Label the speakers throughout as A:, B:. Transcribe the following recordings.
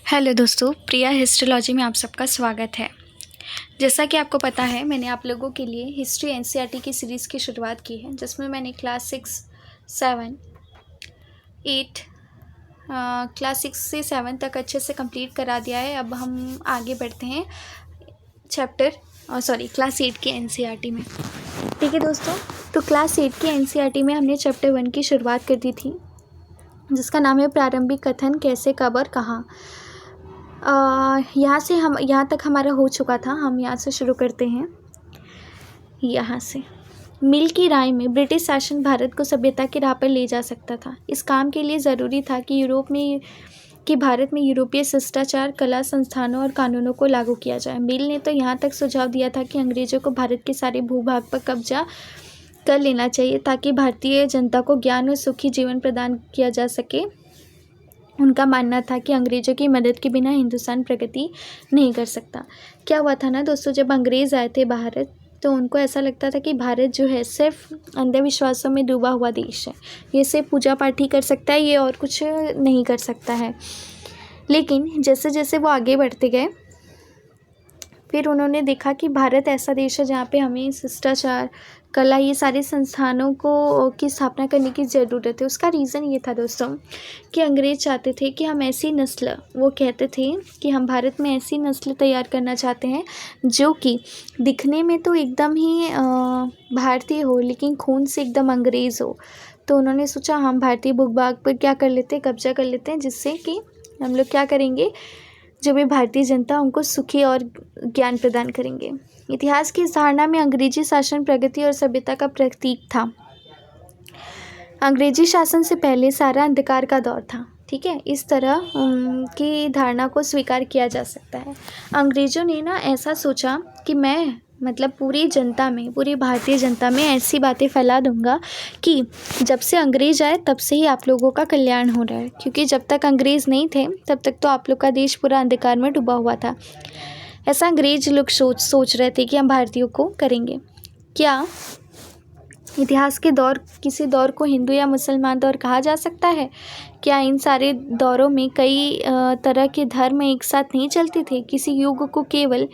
A: Hello दोस्तों, प्रिया histology में आप सबका स्वागत है। जैसा कि आपको पता है, मैंने आप लोगों के लिए हिस्ट्री एनसीईआरटी की सीरीज़ की शुरुआत की है, जिसमें मैंने क्लास 6, 7, 8 क्लास 6 से 7 तक अच्छे से कंप्लीट करा दिया है। अब हम आगे बढ़ते हैं क्लास 8 की एनसीईआरटी में। ठीक है दोस्तों, तो क्लास 8 की एनसीईआरटी में हमने चैप्टर 1 की शुरुआत कर दी थी, जिसका नाम है प्रारंभिक कथन, कैसे, कब और कहाँ। यहाँ तक हमारा हो चुका था। हम यहाँ से शुरू करते हैं। यहाँ से मिल की राय में ब्रिटिश शासन भारत को सभ्यता की राह पर ले जा सकता था। इस काम के लिए ज़रूरी था कि भारत में यूरोपीय शिष्टाचार, कला, संस्थानों और कानूनों को लागू किया जाए। मिल ने तो यहाँ तक सुझाव दिया था कि अंग्रेज़ों को भारत के सारे भूभाग पर कब्जा कर लेना चाहिए, ताकि भारतीय जनता को ज्ञान और सुखी जीवन प्रदान किया जा सके। उनका मानना था कि अंग्रेज़ों की मदद के बिना हिंदुस्तान प्रगति नहीं कर सकता। क्या हुआ था ना दोस्तों, जब अंग्रेज़ आए थे भारत, तो उनको ऐसा लगता था कि भारत जो है सिर्फ अंधविश्वासों में डूबा हुआ देश है। ये सिर्फ पूजा पाठ ही कर सकता है, ये और कुछ नहीं कर सकता है। लेकिन जैसे जैसे वो आगे बढ़ते गए, फिर उन्होंने देखा कि भारत ऐसा देश है जहाँ पे हमें शिष्टाचार, कला, ये सारे संस्थानों की स्थापना करने की ज़रूरत है। उसका रीज़न ये था दोस्तों कि अंग्रेज़ चाहते थे कि हम ऐसी नस्ल, वो कहते थे कि हम भारत में ऐसी नस्ल तैयार करना चाहते हैं जो कि दिखने में तो एकदम ही भारतीय हो, लेकिन खून से एकदम अंग्रेज़ हो। तो उन्होंने सोचा हम भारतीय भूभाग पर क्या कर लेते हैं, कब्जा कर लेते हैं, जिससे कि हम लोग क्या करेंगे, जो भी भारतीय जनता उनको सुखी और ज्ञान प्रदान करेंगे। इतिहास की इस धारणा में अंग्रेजी शासन प्रगति और सभ्यता का प्रतीक था। अंग्रेजी शासन से पहले सारा अंधकार का दौर था। ठीक है, इस तरह की धारणा को स्वीकार किया जा सकता है। अंग्रेज़ों ने ना ऐसा सोचा कि मैं पूरी जनता में, पूरी भारतीय जनता में ऐसी बातें फैला दूंगा कि जब से अंग्रेज़ आए तब से ही आप लोगों का कल्याण हो रहा है, क्योंकि जब तक अंग्रेज़ नहीं थे तब तक तो आप लोग का देश पूरा अंधकार में डूबा हुआ था। ऐसा अंग्रेज लोग सोच रहे थे कि हम भारतीयों को करेंगे। क्या इतिहास के किसी दौर को हिंदू या मुसलमान दौर कहा जा सकता है? क्या इन सारे दौरों में कई तरह के धर्म एक साथ नहीं चलते थे? किसी युग को केवल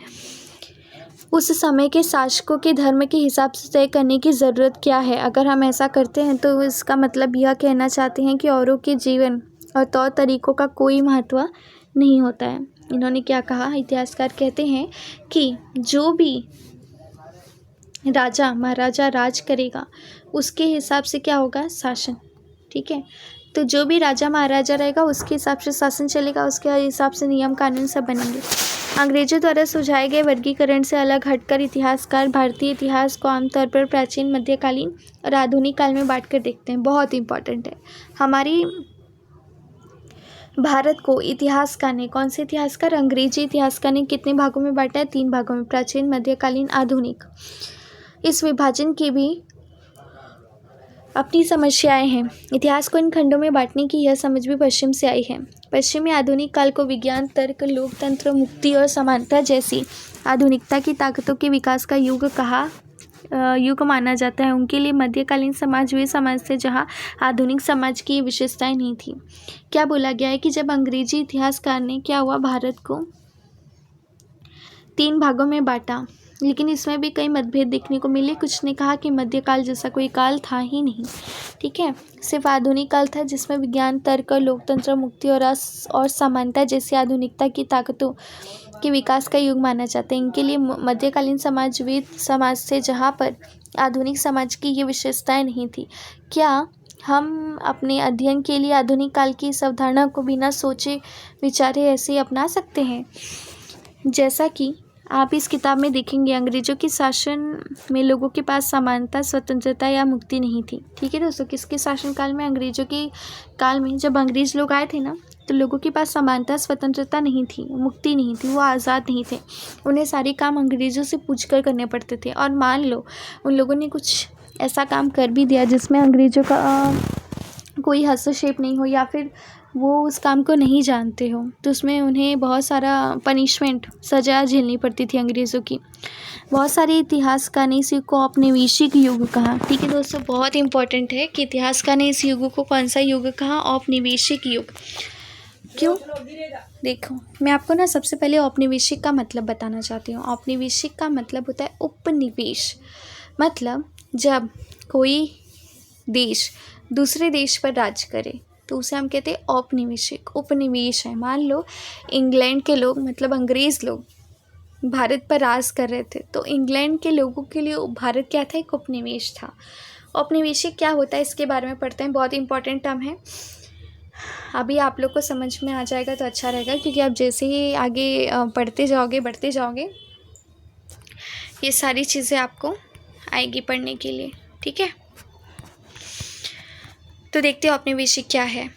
A: उस समय के शासकों के धर्म के हिसाब से तय करने की ज़रूरत क्या है? अगर हम ऐसा करते हैं तो इसका मतलब यह कहना चाहते हैं कि औरों के जीवन और तौर तरीक़ों का कोई महत्व नहीं होता है। इन्होंने क्या कहा, इतिहासकार कहते हैं कि जो भी राजा महाराजा राज करेगा उसके हिसाब से क्या होगा, शासन। ठीक है, तो जो भी राजा महाराजा रहेगा उसके हिसाब से शासन चलेगा, उसके हिसाब से नियम कानून सब बनेंगे। अंग्रेजों द्वारा सुझाए गए वर्गीकरण से अलग हटकर इतिहासकार भारतीय इतिहास को आमतौर पर प्राचीन, मध्यकालीन और आधुनिक काल में बांट कर देखते हैं। बहुत इंपॉर्टेंट है। हमारी भारत को इतिहासकार ने, कौन से इतिहासकार, अंग्रेजी इतिहासकार ने कितने भागों में बांटा है? 3 भागों में, प्राचीन, मध्यकालीन, आधुनिक। इस विभाजन की भी अपनी समस्याएं हैं। इतिहास को इन खंडों में बांटने की यह समझ भी पश्चिम से आई है। पश्चिमी आधुनिक काल को विज्ञान, तर्क, लोकतंत्र, मुक्ति और समानता जैसी आधुनिकता की ताकतों के विकास का युग माना जाता है। उनके लिए मध्यकालीन समाज वे समाज थे जहाँ आधुनिक समाज की विशेषताएं नहीं थी। क्या बोला गया है कि जब अंग्रेजी इतिहासकार ने क्या हुआ, भारत को 3 भागों में बांटा, लेकिन इसमें भी कई मतभेद देखने को मिले। कुछ ने कहा कि मध्यकाल जैसा कोई काल था ही नहीं। ठीक है, सिर्फ आधुनिक काल था जिसमें विज्ञान, तर्क, लोकतंत्र, मुक्ति और समानता जैसी आधुनिकता की ताकतों के विकास का युग माना जाता है। इनके लिए मध्यकालीन समाज वे समाज थे जहाँ पर आधुनिक समाज की ये विशेषताएं नहीं थी। क्या हम अपने अध्ययन के लिए आधुनिक काल की इस अवधारणा को बिना सोचे विचारे ऐसे ही अपना सकते हैं? जैसा कि आप इस किताब में देखेंगे, अंग्रेज़ों के शासन में लोगों के पास समानता, स्वतंत्रता या मुक्ति नहीं थी। ठीक है दोस्तों, किसके शासनकाल में? अंग्रेज़ों के काल में। जब अंग्रेज़ लोग आए थे ना, तो लोगों के पास समानता, स्वतंत्रता नहीं थी, मुक्ति नहीं थी, वो आज़ाद नहीं थे। उन्हें सारे काम अंग्रेज़ों से पूछ कर करने पड़ते थे। और मान लो उन लोगों ने कुछ ऐसा काम कर भी दिया जिसमें अंग्रेज़ों का कोई हस्तक्षेप नहीं हो, या फिर वो उस काम को नहीं जानते हो, तो उसमें उन्हें बहुत सारा पनिशमेंट, सज़ा झेलनी पड़ती थी अंग्रेज़ों की। बहुत सारे इतिहासकार ने इस युग को औपनिवेशिक युग कहा। ठीक है दोस्तों, बहुत इंपॉर्टेंट है कि इतिहासकार ने इस युग को कौन सा युग कहा, औपनिवेशिक युग। क्यों? देखो, मैं आपको ना सबसे पहले औपनिवेशिक का मतलब बताना चाहती हूँ। औपनिवेशिक का मतलब होता है उपनिवेश। मतलब जब कोई देश दूसरे देश पर राज करे तो उसे हम कहते हैं औपनिवेशिक। उपनिवेश है, मान लो इंग्लैंड के लोग मतलब अंग्रेज़ लोग भारत पर राज कर रहे थे, तो इंग्लैंड के लोगों के लिए भारत क्या था? एक उपनिवेश था। औपनिवेशिक क्या होता है इसके बारे में पढ़ते हैं, बहुत इंपॉर्टेंट टर्म है। अभी आप लोग को समझ में आ जाएगा तो अच्छा रहेगा, क्योंकि आप जैसे ही आगे पढ़ते जाओगे बढ़ते जाओगे ये सारी चीज़ें आपको आएगी पढ़ने के लिए। ठीक है, तो देखते हो औपनिवेशिक क्या है।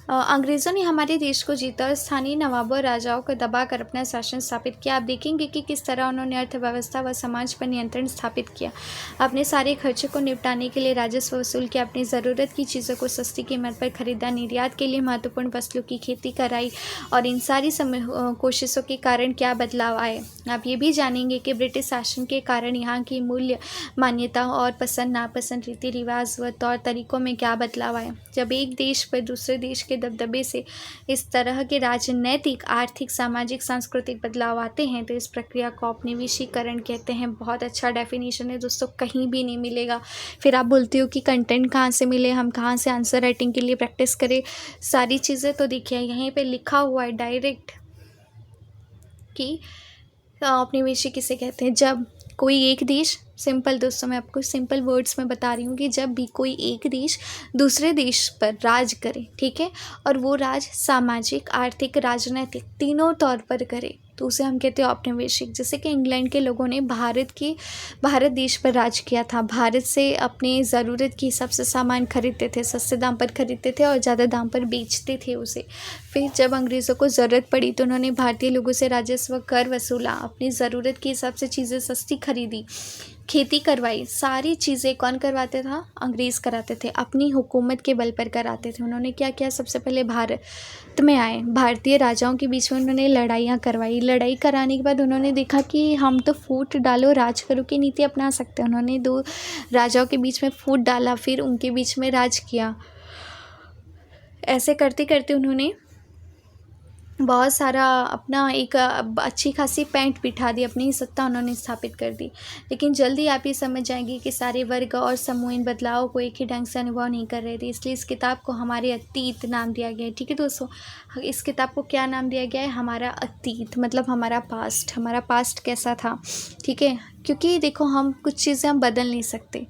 A: अंग्रेज़ों ने हमारे देश को जीता और स्थानीय नवाबों और राजाओं को दबाकर अपना शासन स्थापित किया। आप देखेंगे कि किस तरह उन्होंने अर्थव्यवस्था व समाज पर नियंत्रण स्थापित किया। अपने सारे खर्चों को निपटाने के लिए राजस्व वसूल किया, अपनी ज़रूरत की चीज़ों को सस्ती कीमत पर खरीदा, निर्यात के लिए महत्वपूर्ण फसलों की खेती कराई। और इन सारी कोशिशों के कारण क्या बदलाव आए, आप ये भी जानेंगे कि ब्रिटिश शासन के कारण यहाँ की मूल्य मान्यता और पसंद नापसंद, रीति रिवाज व तौर तरीक़ों में क्या बदलाव आए। जब एक देश पर दूसरे देश के दबदबे से इस तरह के राजनैतिक, आर्थिक, सामाजिक, सांस्कृतिक बदलाव आते हैं तो इस प्रक्रिया को औपनिवेशीकरण कहते हैं। बहुत अच्छा डेफिनेशन है दोस्तों, कहीं भी नहीं मिलेगा। फिर आप बोलते हो कि कंटेंट कहाँ से मिले, हम कहाँ से आंसर राइटिंग के लिए प्रैक्टिस करें, सारी चीज़ें तो देखिए यहीं पे लिखा हुआ है डायरेक्ट कि औपनिवेशिक किसे कहते हैं। जब कोई एक देश, सिंपल दोस्तों मैं आपको सिंपल वर्ड्स में बता रही हूँ कि जब भी कोई एक देश दूसरे देश पर राज करे, ठीक है, और वो राज सामाजिक, आर्थिक, राजनीतिक तीनों तौर पर करे तो उसे हम कहते हैं औपनिवेशिक। जैसे कि इंग्लैंड के लोगों ने भारत देश पर राज किया था। भारत से अपने ज़रूरत के हिसाब से सामान खरीदते थे, सस्ते दाम पर खरीदते थे और ज़्यादा दाम पर बेचते थे उसे। फिर जब अंग्रेज़ों को ज़रूरत पड़ी तो उन्होंने भारतीय लोगों से राजस्व कर वसूला, अपनी ज़रूरत के हिसाब से चीज़ें सस्ती खरीदी, खेती करवाई। सारी चीज़ें कौन करवाते था? अंग्रेज़ कराते थे, अपनी हुकूमत के बल पर कराते थे। उन्होंने क्या किया? सबसे पहले भारत में आए, भारतीय राजाओं के बीच में उन्होंने लड़ाइयाँ करवाई। लड़ाई कराने के बाद उन्होंने देखा कि हम तो फूट डालो राज करो की नीति अपना सकते हैं। उन्होंने दो राजाओं के बीच में फूट डाला, फिर उनके बीच में राज किया। ऐसे करते करते उन्होंने बहुत सारा अपना एक अच्छी खासी पैंठ बिठा दी, अपनी ही सत्ता उन्होंने स्थापित कर दी। लेकिन जल्दी आप ये समझ जाएंगे कि सारे वर्ग और समूह इन बदलावों को एक ही ढंग से अनुभव नहीं कर रहे थे, इसलिए इस किताब को हमारे अतीत नाम दिया गया है। ठीक है दोस्तों, इस किताब को क्या नाम दिया गया है? हमारा अतीत, मतलब हमारा पास्ट। हमारा पास्ट कैसा था, ठीक है, क्योंकि देखो हम कुछ चीज़ें हम बदल नहीं सकते,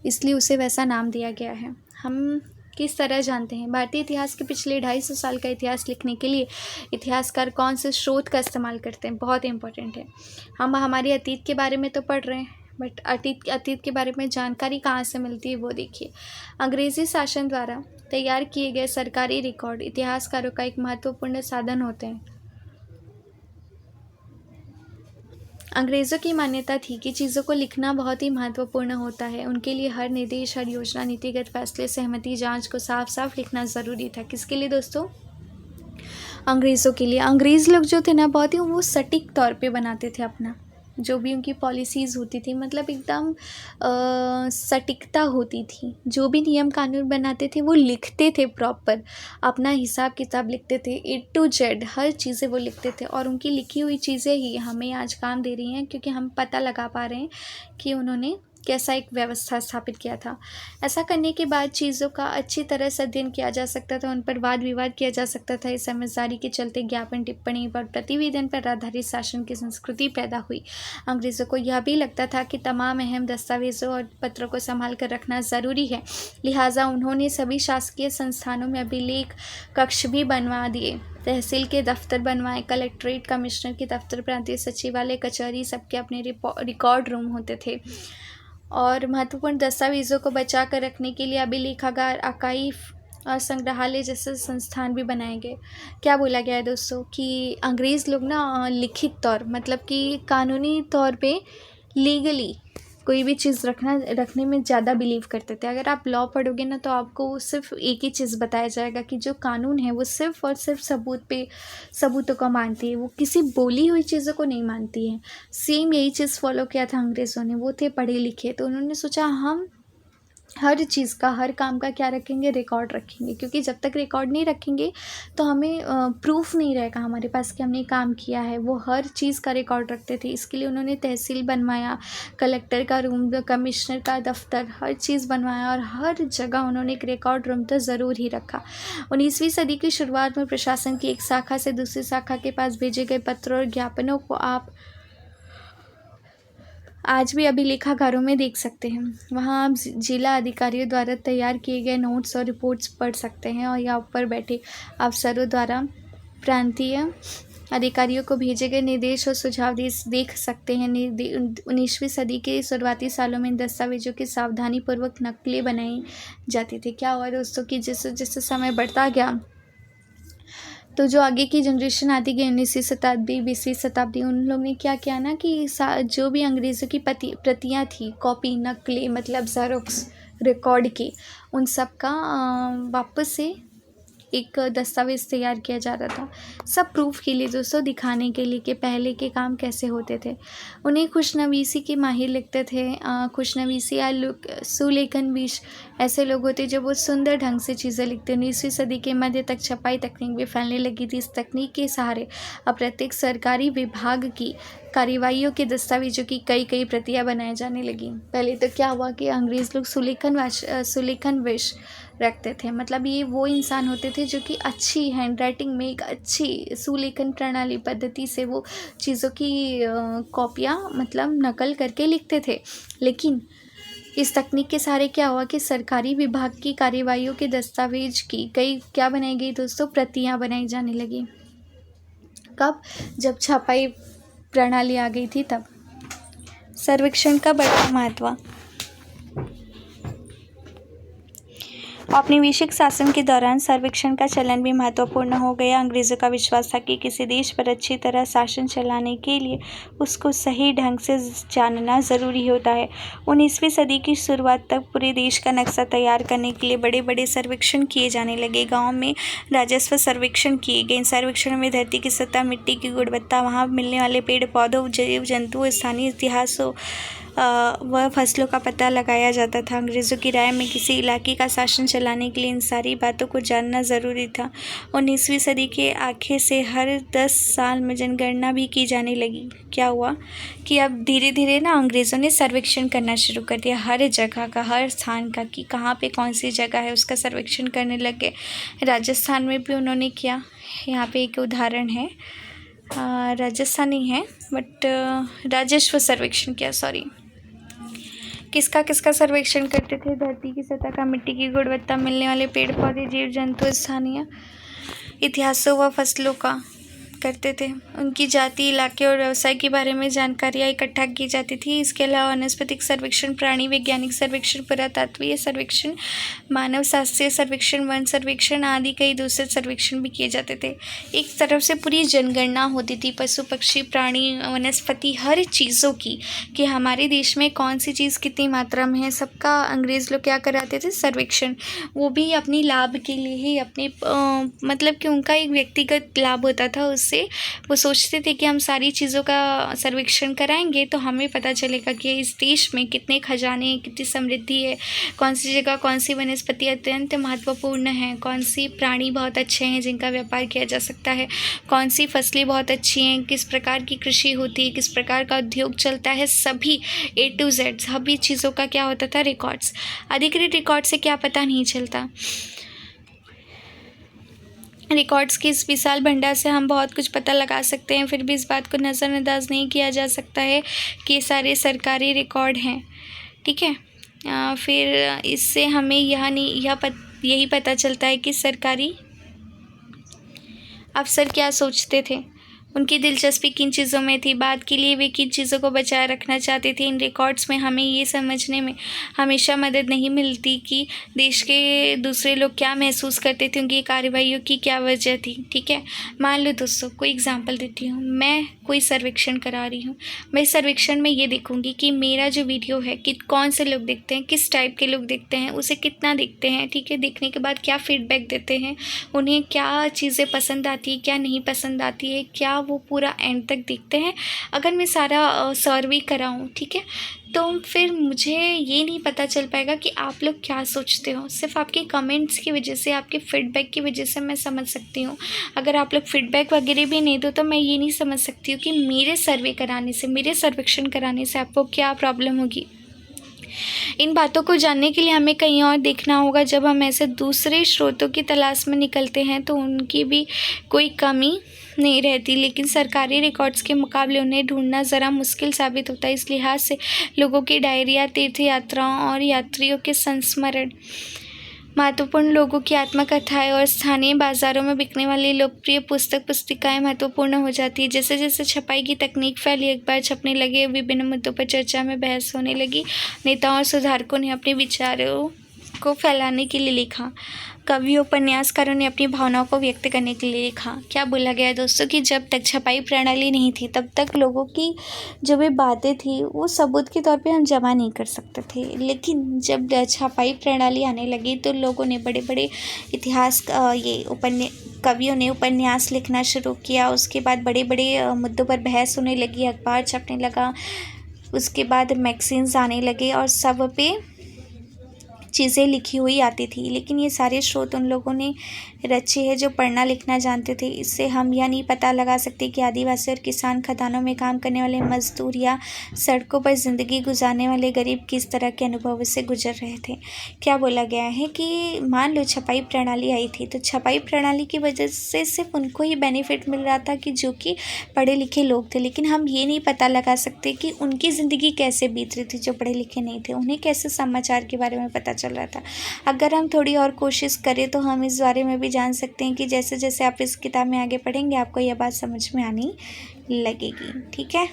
A: इसलिए उसे वैसा नाम दिया गया है। हम किस तरह जानते हैं? भारतीय इतिहास के पिछले 250 साल का इतिहास लिखने के लिए इतिहासकार कौन से स्रोत का इस्तेमाल करते हैं? बहुत इंपॉर्टेंट है। हम हमारे अतीत के बारे में तो पढ़ रहे हैं, बट अतीत के बारे में जानकारी कहाँ से मिलती है वो देखिए। अंग्रेज़ी शासन द्वारा तैयार किए गए सरकारी रिकॉर्ड इतिहासकारों का एक महत्वपूर्ण साधन होते हैं। अंग्रेज़ों की मान्यता थी कि चीज़ों को लिखना बहुत ही महत्वपूर्ण होता है। उनके लिए हर निर्देश, हर योजना, नीतिगत फैसले, सहमति, जांच को साफ साफ लिखना ज़रूरी था। किसके लिए दोस्तों? अंग्रेज़ों के लिए। अंग्रेज़ लोग जो थे ना, बहुत ही वो सटीक तौर पे बनाते थे अपना, जो भी उनकी पॉलिसीज़ होती थी, मतलब एकदम सटीकता होती थी। जो भी नियम कानून बनाते थे वो लिखते थे प्रॉपर, अपना हिसाब किताब लिखते थे, A to Z हर चीज़ें वो लिखते थे। और उनकी लिखी हुई चीज़ें ही हमें आज काम दे रही हैं, क्योंकि हम पता लगा पा रहे हैं कि उन्होंने कैसा एक व्यवस्था स्थापित किया था। ऐसा करने के बाद चीज़ों का अच्छी तरह से अध्ययन किया जा सकता था, उन पर वाद विवाद किया जा सकता था। इस समझदारी के चलते ज्ञापन, टिप्पणी पर प्रतिवेदन पर आधारित शासन की संस्कृति पैदा हुई। अंग्रेज़ों को यह भी लगता था कि तमाम अहम दस्तावेज़ों और पत्रों को संभाल कर रखना ज़रूरी है, लिहाजा उन्होंने सभी शासकीय संस्थानों में अभिलेख कक्ष भी बनवा दिए। तहसील के दफ्तर बनवाए, कलेक्ट्रेट, कमिश्नर के दफ्तर, प्रांतीय सचिवालय, कचहरी, सबके अपने रिकॉर्ड रूम होते थे। और महत्वपूर्ण दस्तावेज़ों को बचा कर रखने के लिए अभिलेखागार, आर्काइव और संग्रहालय जैसे संस्थान भी बनाए गए। क्या बोला गया है दोस्तों कि अंग्रेज़ लोग ना लिखित तौर, मतलब कि कानूनी तौर पे लीगली कोई भी चीज़ रखने में ज़्यादा बिलीव करते थे। अगर आप लॉ पढ़ोगे ना तो आपको सिर्फ एक ही चीज़ बताया जाएगा कि जो कानून है वो सिर्फ और सिर्फ सबूतों को मानती है, वो किसी बोली हुई चीज़ों को नहीं मानती है। सेम यही चीज़ फॉलो किया था अंग्रेज़ों ने, वो थे पढ़े लिखे, तो उन्होंने सोचा हम हर चीज़ का, हर काम का क्या रखेंगे, रिकॉर्ड रखेंगे, क्योंकि जब तक रिकॉर्ड नहीं रखेंगे तो हमें प्रूफ नहीं रहेगा हमारे पास कि हमने काम किया है। वो हर चीज़ का रिकॉर्ड रखते थे, इसके लिए उन्होंने तहसील बनवाया, कलेक्टर का रूम, कमिश्नर का दफ्तर, हर चीज़ बनवाया और हर जगह उन्होंने एक रिकॉर्ड रूम तो ज़रूर ही रखा। 19वीं सदी की शुरुआत में प्रशासन की एक शाखा से दूसरी शाखा के पास भेजे गए पत्रों और ज्ञापनों को आप आज भी अभिलेखागारों में देख सकते हैं। वहाँ आप जिला अधिकारियों द्वारा तैयार किए गए नोट्स और रिपोर्ट्स पढ़ सकते हैं और यहाँ ऊपर बैठे अफसरों द्वारा प्रांतीय अधिकारियों को भेजे गए निर्देश और सुझाव देख सकते हैं। 19वीं सदी के शुरुआती सालों में इन दस्तावेजों की सावधानीपूर्वक नकलें बनाई जाती थी। क्या हुआ दोस्तों कि जैसे जैसे समय बढ़ता गया तो जो आगे की जनरेशन आती गई 19वीं शताब्दी 20वीं शताब्दी, उन लोगों ने क्या किया ना कि जो भी अंग्रेज़ों की प्रतियाँ थी, कॉपी, नकलें, मतलब ज़ेरॉक्स रिकॉर्ड की, उन सब का वापस से एक दस्तावेज़ तैयार किया जा रहा था, सब प्रूफ के लिए दोस्तों, दिखाने के लिए कि पहले के काम कैसे होते थे। उन्हें खुशनवीसी के माहिर लिखते थे। खुशनवीसी या सुलेखन भी ऐसे लोग होते जो बहुत सुंदर ढंग से चीज़ें लिखते। 19वीं सदी के मध्य तक छपाई तकनीक भी फैलने लगी थी। इस तकनीक के सहारे अब प्रत्येक सरकारी विभाग की कार्यवाहियों के दस्तावेजों की कई प्रतियां बनाई जाने लगी। पहले तो क्या हुआ कि अंग्रेज़ लोग सुलेखन विश रखते थे, मतलब ये वो इंसान होते थे जो कि अच्छी हैंडराइटिंग में, एक अच्छी सुलेखन प्रणाली पद्धति से वो चीज़ों की कॉपियाँ मतलब नकल करके लिखते थे। लेकिन इस तकनीक के सहारे क्या हुआ कि सरकारी विभाग की कार्यवाहियों के दस्तावेज की कई क्या बनाई गई दोस्तों, प्रतियां बनाई जाने लगी। कब? जब छपाई प्रणाली आ गई थी तब। सर्वेक्षण का बढ़ता महत्व। औपनिवेशिक शासन के दौरान सर्वेक्षण का चलन भी महत्वपूर्ण हो गया। अंग्रेज़ों का विश्वास था कि किसी देश पर अच्छी तरह शासन चलाने के लिए उसको सही ढंग से जानना ज़रूरी होता है। 19वीं सदी की शुरुआत तक पूरे देश का नक्शा तैयार करने के लिए बड़े बड़े सर्वेक्षण किए जाने लगे। गाँव में राजस्व सर्वेक्षण किए गए। इन सर्वेक्षणों में धरती की सतह, मिट्टी की गुणवत्ता, वहाँ मिलने वाले पेड़ पौधों, जीव जंतुओं, स्थानीय इतिहासों वह फसलों का पता लगाया जाता था। अंग्रेज़ों की राय में किसी इलाके का शासन चलाने के लिए इन सारी बातों को जानना ज़रूरी था। 19वीं सदी के आखिर से हर 10 साल में जनगणना भी की जाने लगी। क्या हुआ कि अब धीरे धीरे ना अंग्रेज़ों ने सर्वेक्षण करना शुरू कर दिया, हर जगह का, हर स्थान का, कि कहाँ पे कौन सी जगह है उसका सर्वेक्षण करने लगे। राजस्थान में भी उन्होंने किया। यहाँ पे एक उदाहरण है, राजस्थान ही है बट राजस्व सर्वेक्षण किया, सॉरी। किसका सर्वेक्षण करते थे? धरती की सतह का, मिट्टी की गुणवत्ता, मिलने वाले पेड़ पौधे, जीव जंतु, स्थानीय इतिहासों व फसलों का करते थे। उनकी जाति, इलाके और व्यवसाय के बारे में जानकारियाँ इकट्ठा की जाती थी। इसके अलावा वनस्पतिक सर्वेक्षण, प्राणी वैज्ञानिक सर्वेक्षण, पुरातत्वीय सर्वेक्षण, मानव शास्त्रीय सर्वेक्षण, वन सर्वेक्षण आदि कई दूसरे सर्वेक्षण भी किए जाते थे। एक तरफ से पूरी जनगणना होती थी, पशु पक्षी, प्राणी, वनस्पति, हर चीज़ों की, कि हमारे देश में कौन सी चीज़ कितनी मात्रा में है, सबका अंग्रेज़ लोग क्या कराते थे? सर्वेक्षण। वो भी अपनी लाभ के लिए ही, अपने मतलब कि उनका एक व्यक्तिगत लाभ होता था। उससे वो सोचते थे कि हम सारी चीज़ों का सर्वेक्षण कराएंगे तो हमें पता चलेगा कि इस देश में कितने खजाने, कितनी समृद्धि है, कौन सी जगह कौन सी वनस्पति अत्यंत महत्वपूर्ण है, कौन सी प्राणी बहुत अच्छे हैं जिनका व्यापार किया जा सकता है, कौन सी फसलें बहुत अच्छी हैं, किस प्रकार की कृषि होती है, किस प्रकार का उद्योग चलता है, सभी A to Z सभी चीज़ों का क्या होता था? रिकॉर्ड्स। अधिकृत रिकॉर्ड से क्या पता नहीं चलता। रिकॉर्ड्स की इस विशाल भंडार से हम बहुत कुछ पता लगा सकते हैं, फिर भी इस बात को नज़रअंदाज नहीं किया जा सकता है कि ये सारे सरकारी रिकॉर्ड हैं। ठीक है, फिर इससे हमें यही पता चलता है कि सरकारी अफसर क्या सोचते थे, उनकी दिलचस्पी किन चीज़ों में थी, बाद के लिए वे किन चीज़ों को बचाए रखना चाहते थे। इन रिकॉर्ड्स में हमें ये समझने में हमेशा मदद नहीं मिलती कि देश के दूसरे लोग क्या महसूस करते थे, उनकी कार्रवाइयों की क्या वजह थी। ठीक है, मान लो दोस्तों, कोई एग्जांपल देती हूँ, मैं कोई सर्वेक्षण करा रही हूँ। मैं सर्वेक्षण में ये देखूँगी कि मेरा जो वीडियो है कि कौन से लोग देखते हैं, किस टाइप के लोग देखते हैं, उसे कितना देखते हैं। ठीक है, देखने के बाद क्या फीडबैक देते हैं, उन्हें क्या चीज़ें पसंद आती है, क्या नहीं पसंद आती है, क्या वो पूरा एंड तक देखते हैं। अगर मैं सारा सर्वे कराऊँ, ठीक है, तो फिर मुझे ये नहीं पता चल पाएगा कि आप लोग क्या सोचते हो। सिर्फ आपके कमेंट्स की वजह से, आपके फीडबैक की वजह से मैं समझ सकती हूँ। अगर आप लोग फीडबैक वगैरह भी नहीं दो तो मैं ये नहीं समझ सकती हूँ कि मेरे सर्वे कराने से, मेरे सर्वेक्षण कराने से आपको क्या प्रॉब्लम होगी। इन बातों को जानने के लिए हमें कहीं और देखना होगा। जब हम ऐसे दूसरे स्रोतों की तलाश में निकलते हैं तो उनकी भी कोई कमी नहीं रहती, लेकिन सरकारी रिकॉर्ड्स के मुकाबले उन्हें ढूंढना ज़रा मुश्किल साबित होता है। इस लिहाज से लोगों की डायरिया, तीर्थ यात्राओं और यात्रियों के संस्मरण, महत्वपूर्ण लोगों की आत्मकथाएं और स्थानीय बाज़ारों में बिकने वाली लोकप्रिय पुस्तिकाएं महत्वपूर्ण हो जाती है। जैसे जैसे छपाई की तकनीक फैली, अखबार छपने लगे, विभिन्न मुद्दों पर चर्चा में बहस होने लगी, नेताओं और सुधारकों ने अपने विचारों को फैलाने के लिए लिखा, कवियों, उपन्यासकारों ने अपनी भावनाओं को व्यक्त करने के लिए लिखा। क्या बोला गया है दोस्तों कि जब तक छपाई प्रणाली नहीं थी तब तक लोगों की जो भी बातें थी वो सबूत के तौर पे हम जमा नहीं कर सकते थे, लेकिन जब छपाई प्रणाली आने लगी तो लोगों ने बड़े बड़े इतिहास कवियों ने उपन्यास लिखना शुरू किया। उसके बाद बड़े बड़े मुद्दों पर बहस होने लगी, अखबार छपने लगा, उसके बाद मैगजीन्स आने लगे और सब पे चीज़ें लिखी हुई आती थी। लेकिन ये सारे स्रोत उन लोगों ने रचे हैं जो पढ़ना लिखना जानते थे। इससे हम यह नहीं पता लगा सकते कि आदिवासी और किसान, खदानों में काम करने वाले मजदूर या सड़कों पर ज़िंदगी गुजारने वाले गरीब किस तरह के अनुभवों से गुजर रहे थे। क्या बोला गया है कि मान लो छपाई प्रणाली आई थी तो छपाई प्रणाली की वजह से सिर्फ उनको ही बेनिफिट मिल रहा था कि जो कि पढ़े लिखे लोग थे, लेकिन हम ये नहीं पता लगा सकते कि उनकी ज़िंदगी कैसे बीत रही थी जो पढ़े लिखे नहीं थे, उन्हें कैसे समाचार के बारे में पता चल रहा था। अगर हम थोड़ी और कोशिश करें तो हम इस बारे में भी जान सकते हैं कि जैसे जैसे आप इस किताब में आगे पढ़ेंगे आपको यह बात समझ में आने लगेगी। ठीक है,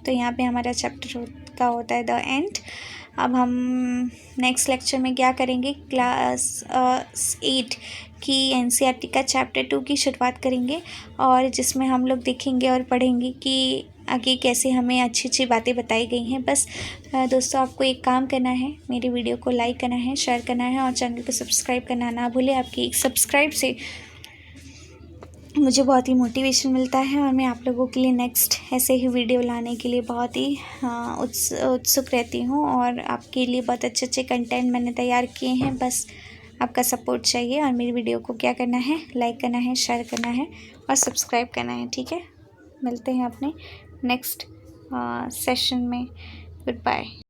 A: तो यहाँ पे हमारा चैप्टर का होता है द एंड। अब हम नेक्स्ट लेक्चर में क्या करेंगे, क्लास 8 की एनसीईआरटी का चैप्टर 2 की शुरुआत करेंगे, और जिसमें हम लोग देखेंगे और पढ़ेंगे कि आगे कैसे हमें अच्छी अच्छी बातें बताई गई हैं। बस दोस्तों, आपको एक काम करना है, मेरी वीडियो को लाइक करना है, शेयर करना है और चैनल को सब्सक्राइब करना ना भूलें। आपकी एक सब्सक्राइब से मुझे बहुत ही मोटिवेशन मिलता है और मैं आप लोगों के लिए नेक्स्ट ऐसे ही वीडियो लाने के लिए बहुत ही उत्सुक रहती हूँ, और आपके लिए बहुत अच्छे अच्छे कंटेंट मैंने तैयार किए हैं। बस आपका सपोर्ट चाहिए, और मेरी वीडियो को क्या करना है, लाइक करना है, शेयर करना है और सब्सक्राइब करना है। ठीक है, मिलते हैं अपने नेक्स्ट सेशन में। Good bye.